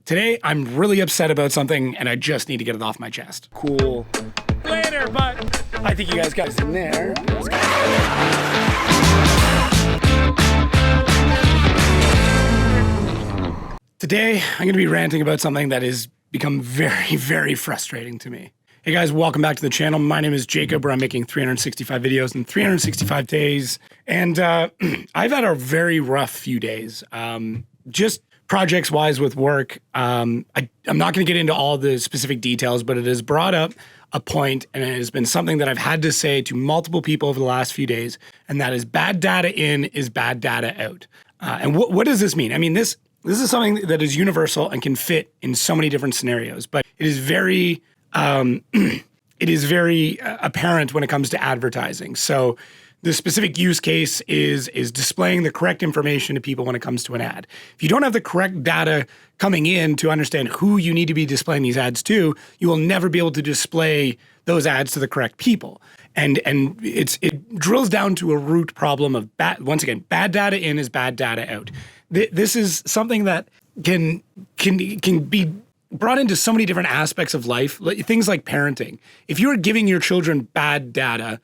Today, I'm really upset about something and I just need to get it off my chest. Cool. Later, but I think you guys got us in there. Today, I'm going to be ranting about something that has become very, very frustrating to me. Hey guys, welcome back to the channel. My name is Jacob, where I'm making 365 videos in 365 days. And I've had a very rough few days. Just projects-wise with work. I'm not going to get into all the specific details, but it has brought up a point, and it has been something that I've had to say to multiple people over the last few days, and that is bad data in is bad data out. And what does this mean? I mean, this is something that is universal and can fit in so many different scenarios, but it is very apparent when it comes to advertising. So the specific use case is displaying the correct information to people when it comes to an ad. If you don't have the correct data coming in to understand who you need to be displaying these ads to, you will never be able to display those ads to the correct people. And it drills down to a root problem of once again, bad data in is bad data out. This is something that can be brought into so many different aspects of life, things like parenting. If you're giving your children bad data,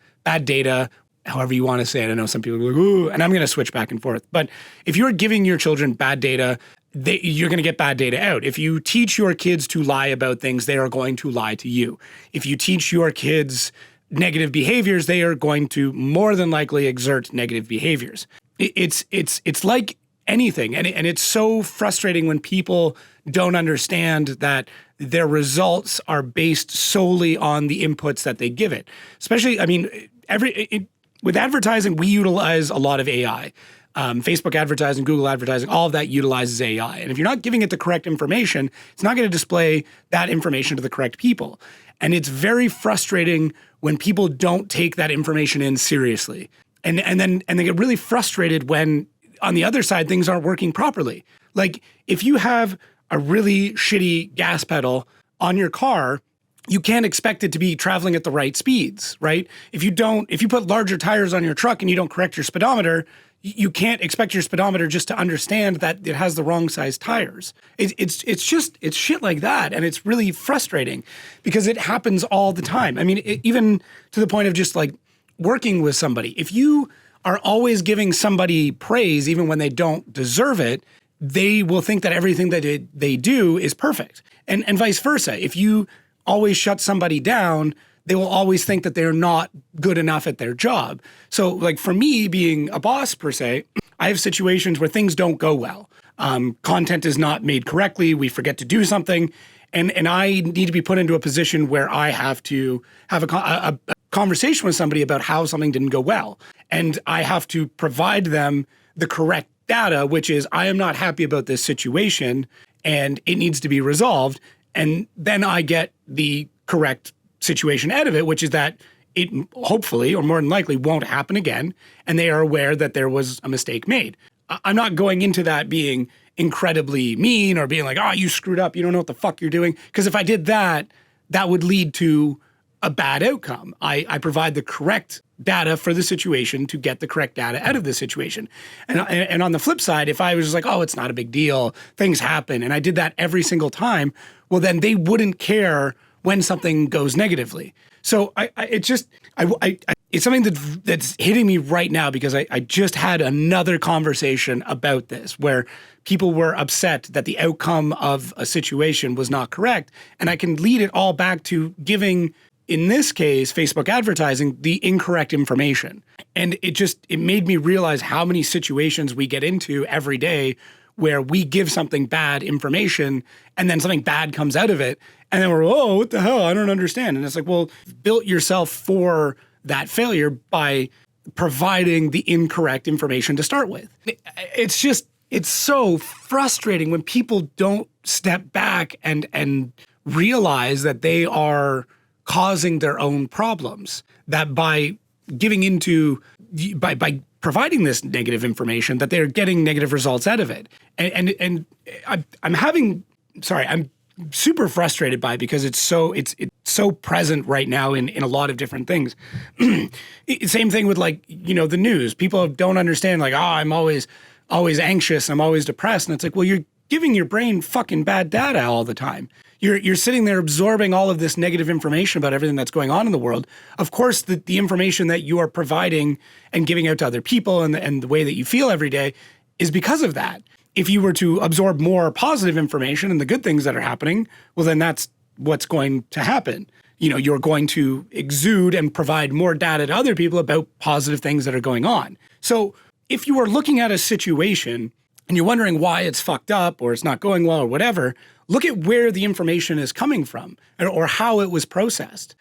however you want to say it, I know some people are like, ooh, and I'm going to switch back and forth. But if you're giving your children bad data, you're going to get bad data out. If you teach your kids to lie about things, they are going to lie to you. If you teach your kids negative behaviors, they are going to more than likely exert negative behaviors. It's like anything. And it's so frustrating when people don't understand that their results are based solely on the inputs that they give it. Especially, I mean, with advertising, we utilize a lot of AI. Facebook advertising, Google advertising, all of that utilizes AI. And if you're not giving it the correct information, it's not going to display that information to the correct people. And it's very frustrating when people don't take that information in seriously. And they get really frustrated when, on the other side, things aren't working properly. Like, if you have a really shitty gas pedal on your car, you can't expect it to be traveling at the right speeds, right? If you put larger tires on your truck and you don't correct your speedometer, you can't expect your speedometer just to understand that it has the wrong size tires. It's shit like that. And it's really frustrating because it happens all the time. I mean, even to the point of just like working with somebody. If you are always giving somebody praise, even when they don't deserve it, they will think that everything that they do is perfect. And vice versa. If you always shut somebody down, they will always think that they're not good enough at their job. So like for me being a boss per se, I have situations where things don't go well. Content is not made correctly. We forget to do something. And I need to be put into a position where I have to have a conversation with somebody about how something didn't go well. And I have to provide them the correct data, which is I am not happy about this situation and it needs to be resolved. And then I get the correct situation out of it, which is that it hopefully, or more than likely, won't happen again. And they are aware that there was a mistake made. I'm not going into that being incredibly mean or being like, oh, you screwed up, you don't know what the fuck you're doing. Because if I did that, that would lead to a bad outcome. I provide the correct data for the situation to get the correct data out of the situation. And on the flip side, if I was just like, oh, it's not a big deal, things happen, and I did that every single time, well, then they wouldn't care when something goes negatively. So it's something that's hitting me right now because I just had another conversation about this where people were upset that the outcome of a situation was not correct. And I can lead it all back to giving, in this case, Facebook advertising, the incorrect information. And it made me realize how many situations we get into every day where we give something bad information and then something bad comes out of it. And then we're, oh, what the hell? I don't understand. And it's like, well, built yourself for that failure by providing the incorrect information to start with. It's so frustrating when people don't step back and realize that they are causing their own problems, that by providing this negative information, that they're getting negative results out of it. And I'm super frustrated by it because it's so present right now in a lot of different things. Same thing with like, the news. People don't understand like, I'm always anxious, I'm always depressed. And it's like, well, giving your brain fucking bad data all the time. You're sitting there absorbing all of this negative information about everything that's going on in the world. Of course, the information that you are providing and giving out to other people and the way that you feel every day is because of that. If you were to absorb more positive information and the good things that are happening, well, then that's what's going to happen. You're going to exude and provide more data to other people about positive things that are going on. So if you are looking at a situation and you're wondering why it's fucked up or it's not going well or whatever, look at where the information is coming from or how it was processed.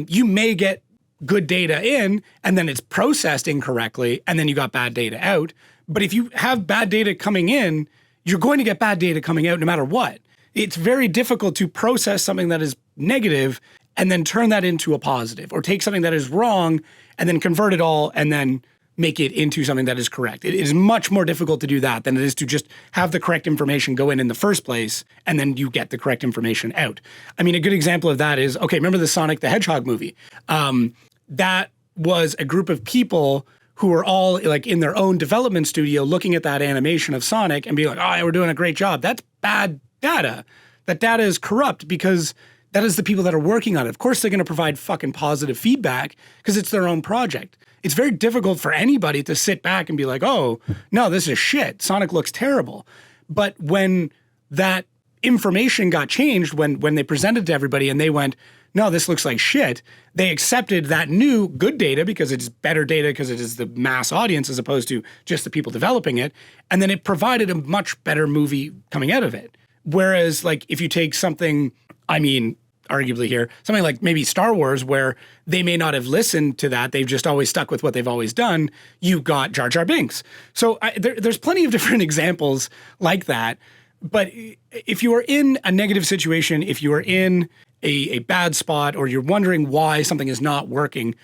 You may get good data in and then it's processed incorrectly and then you got bad data out. But if you have bad data coming in, you're going to get bad data coming out no matter what. It's very difficult to process something that is negative and then turn that into a positive, or take something that is wrong and then convert it all and then make it into something that is correct. It is much more difficult to do that than it is to just have the correct information go in the first place and then you get the correct information out. I mean, a good example of that is, okay, remember the Sonic the Hedgehog movie? That was a group of people who were all like in their own development studio looking at that animation of Sonic and being like, oh, yeah, we're doing a great job. That's bad data. That data is corrupt because that is the people that are working on it. Of course, they're going to provide fucking positive feedback because it's their own project. It's very difficult for anybody to sit back and be like, oh, no, this is shit. Sonic looks terrible. But when that information got changed, when they presented to everybody and they went, no, this looks like shit, they accepted that new good data because it's better data because it is the mass audience as opposed to just the people developing it. And then it provided a much better movie coming out of it. Whereas, like, if you take something, arguably here, something like maybe Star Wars, where they may not have listened to that, they've just always stuck with what they've always done, you got Jar Jar Binks. So there's plenty of different examples like that. But if you are in a negative situation, if you are in a bad spot, or you're wondering why something is not working,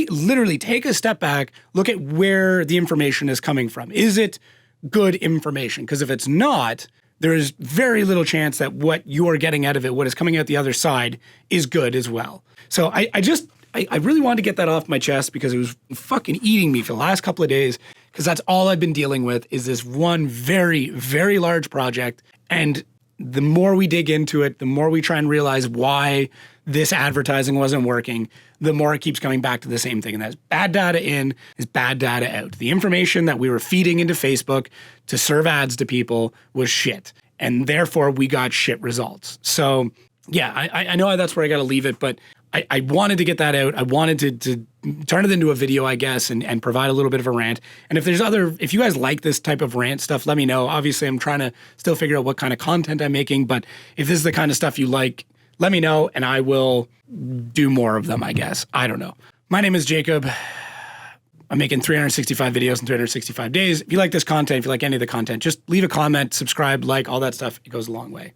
literally take a step back, look at where the information is coming from. Is it good information? Because if it's not, there is very little chance that what you're getting out of it, what is coming out the other side, is good as well. So I really wanted to get that off my chest because it was fucking eating me for the last couple of days, because that's all I've been dealing with is this one very, very large project. And the more we dig into it, the more we try and realize why this advertising wasn't working, the more it keeps coming back to the same thing. And that's bad data in is bad data out. The information that we were feeding into Facebook to serve ads to people was shit. And therefore we got shit results. So yeah, I know that's where I got to leave it, but I wanted to get that out. I wanted to turn it into a video, I guess, and provide a little bit of a rant. And if you guys like this type of rant stuff, let me know. Obviously, I'm trying to still figure out what kind of content I'm making, but if this is the kind of stuff you like, let me know and I will do more of them, I guess. I don't know. My name is Jacob. I'm making 365 videos in 365 days. If you like this content, if you like any of the content, just leave a comment, subscribe, like, all that stuff. It goes a long way.